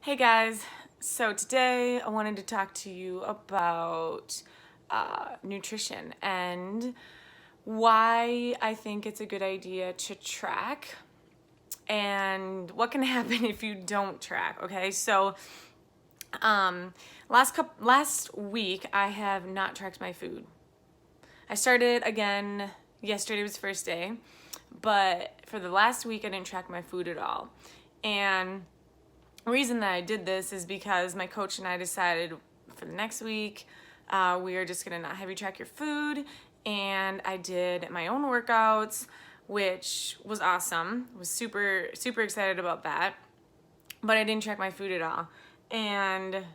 Hey guys, so today I wanted to talk to you about nutrition and why I think it's a good idea to track and what can happen if you don't track. Okay, so um, last week I have not tracked my food. I started again yesterday was the first day, but for the last week I didn't track my food at all. And the reason that I did this is because my coach and I decided for the next week we are just gonna not have you track your food, and I did my own workouts, which was awesome. I was super excited about that, but I didn't track my food at all, and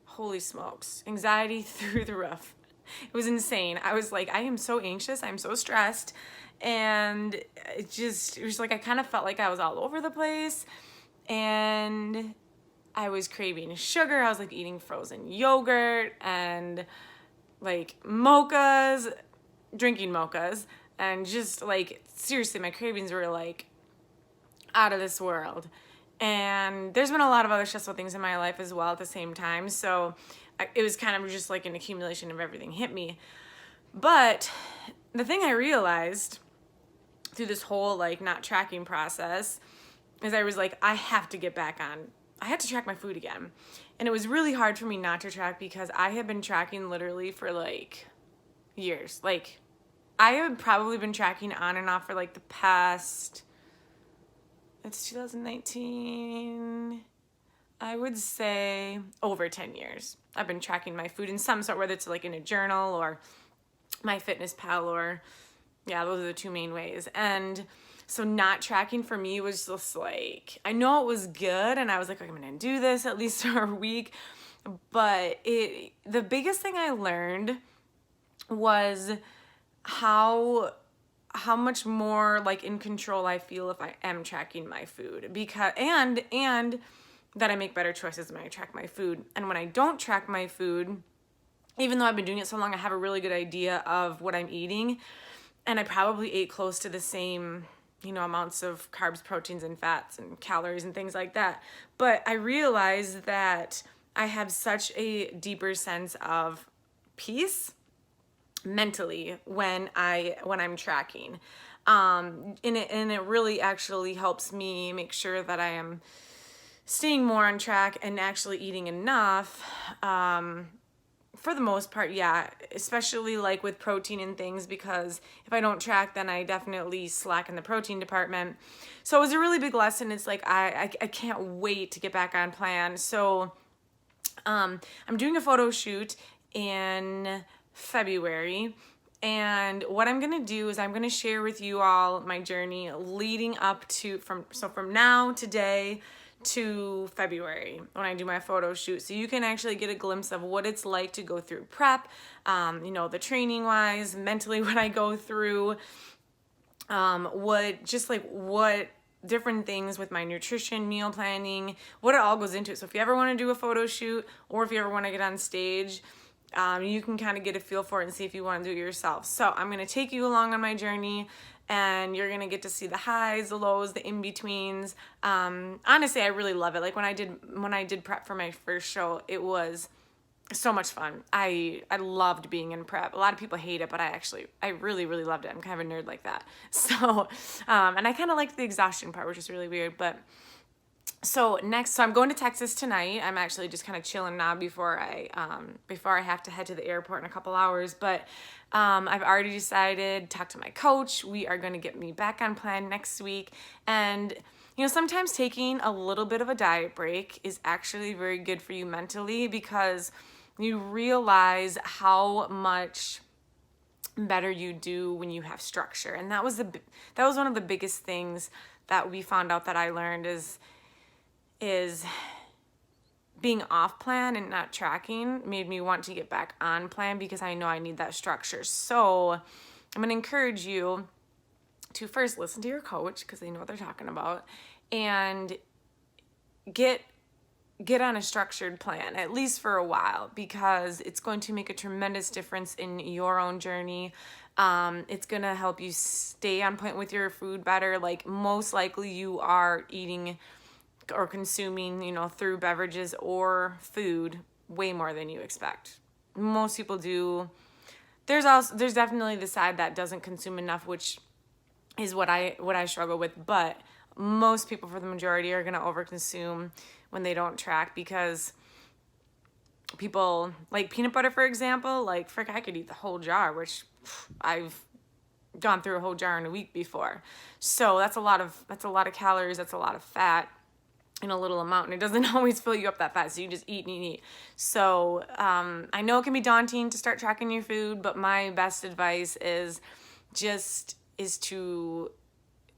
holy smokes, anxiety through the roof. It was insane. I was like, I am so anxious, I'm so stressed, and it was like I kind of felt like I was all over the place, and I was craving sugar. I was like eating frozen yogurt and like mochas, drinking mochas, and just like seriously, my cravings were like out of this world. And there's been a lot of other stressful things in my life as well at the same time. So it was kind of just like an accumulation of everything hit me. But the thing I realized through this whole like not tracking process is I was like, I have to get back on. I had to track my food again. And it was really hard for me not to track because I have been tracking literally for like years. Like I have probably been tracking on and off for like the past, it's 2019, I would say over 10 years. I've been tracking my food in some sort, whether it's like in a journal or MyFitnessPal, or yeah, those are the two main ways. And so not tracking for me was just like, I know it was good and I was like, I'm gonna do this at least for a week. But the biggest thing I learned was how much more like in control I feel if I am tracking my food, because and that I make better choices when I track my food. And when I don't track my food, even though I've been doing it so long, I have a really good idea of what I'm eating, and I probably ate close to the same, amounts of carbs, proteins, and fats and calories and things like that. But I realized that I have such a deeper sense of peace mentally when I'm tracking. And it really actually helps me make sure that I am staying more on track and actually eating enough. For the most part, yeah, especially like with protein and things, because if I don't track, then I definitely slack in the protein department. So it was a really big lesson. It's like I can't wait to get back on plan. So I'm doing a photo shoot in February, and what I'm gonna do is I'm gonna share with you all my journey leading up to from now today to February when I do my photo shoot, so you can actually get a glimpse of what it's like to go through prep, the training wise, mentally what I go through, what different things with my nutrition, meal planning, what it all goes into it. So if you ever want to do a photo shoot, or if you ever want to get on stage, you can kind of get a feel for it and see if you want to do it yourself. So I'm going to take you along on my journey, and you're going to get to see the highs, the lows, the in-betweens. Honestly, I really love it. Like when I did prep for my first show, it was so much fun. I loved being in prep. A lot of people hate it, but I really loved it. I'm kind of a nerd like that. So, and I kind of liked the exhaustion part, which is really weird. But so I'm going to Texas tonight. I'm actually just kind of chilling now before I have to head to the airport in a couple hours. But I've already decided, talked to my coach. We are going to get me back on plan next week. And sometimes taking a little bit of a diet break is actually very good for you mentally, because you realize how much better you do when you have structure. And that was one of the biggest things that we found out that I learned is being off plan and not tracking made me want to get back on plan, because I know I need that structure. So I'm going to encourage you to first listen to your coach, because they know what they're talking about, and get on a structured plan, at least for a while, because it's going to make a tremendous difference in your own journey. It's going to help you stay on point with your food better. Like most likely you are eating or consuming, you know, through beverages or food way more than you expect. Most people do. There's definitely the side that doesn't consume enough, which is what I struggle with, but most people, for the majority, are going to overconsume when they don't track, because people like peanut butter, for example, like frick, I could eat the whole jar, which I've gone through a whole jar in a week before. So that's a lot of calories, that's a lot of fat in a little amount, and it doesn't always fill you up that fast, so you just eat and eat. So I know it can be daunting to start tracking your food, but my best advice is to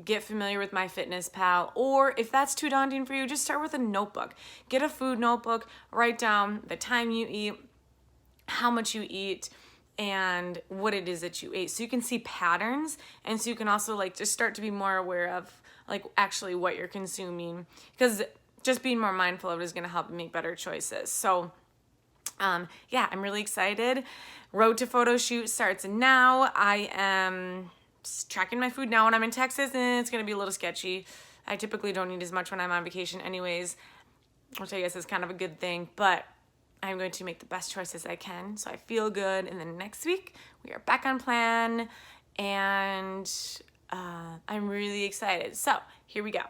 get familiar with MyFitnessPal, or if that's too daunting for you, just start with a notebook. Get a food notebook, write down the time you eat, how much you eat, and what it is that you ate, so you can see patterns, and so you can also like just start to be more aware of like actually what you're consuming, because just being more mindful of it is going to help you make better choices. So yeah, I'm really excited. Road to Photo Shoot starts now. I am tracking my food now when I'm in Texas, and it's going to be a little sketchy. I typically don't eat as much when I'm on vacation anyways, which I guess is kind of a good thing, but I'm going to make the best choices I can so I feel good. And then next week we are back on plan, and I'm really excited. So here we go.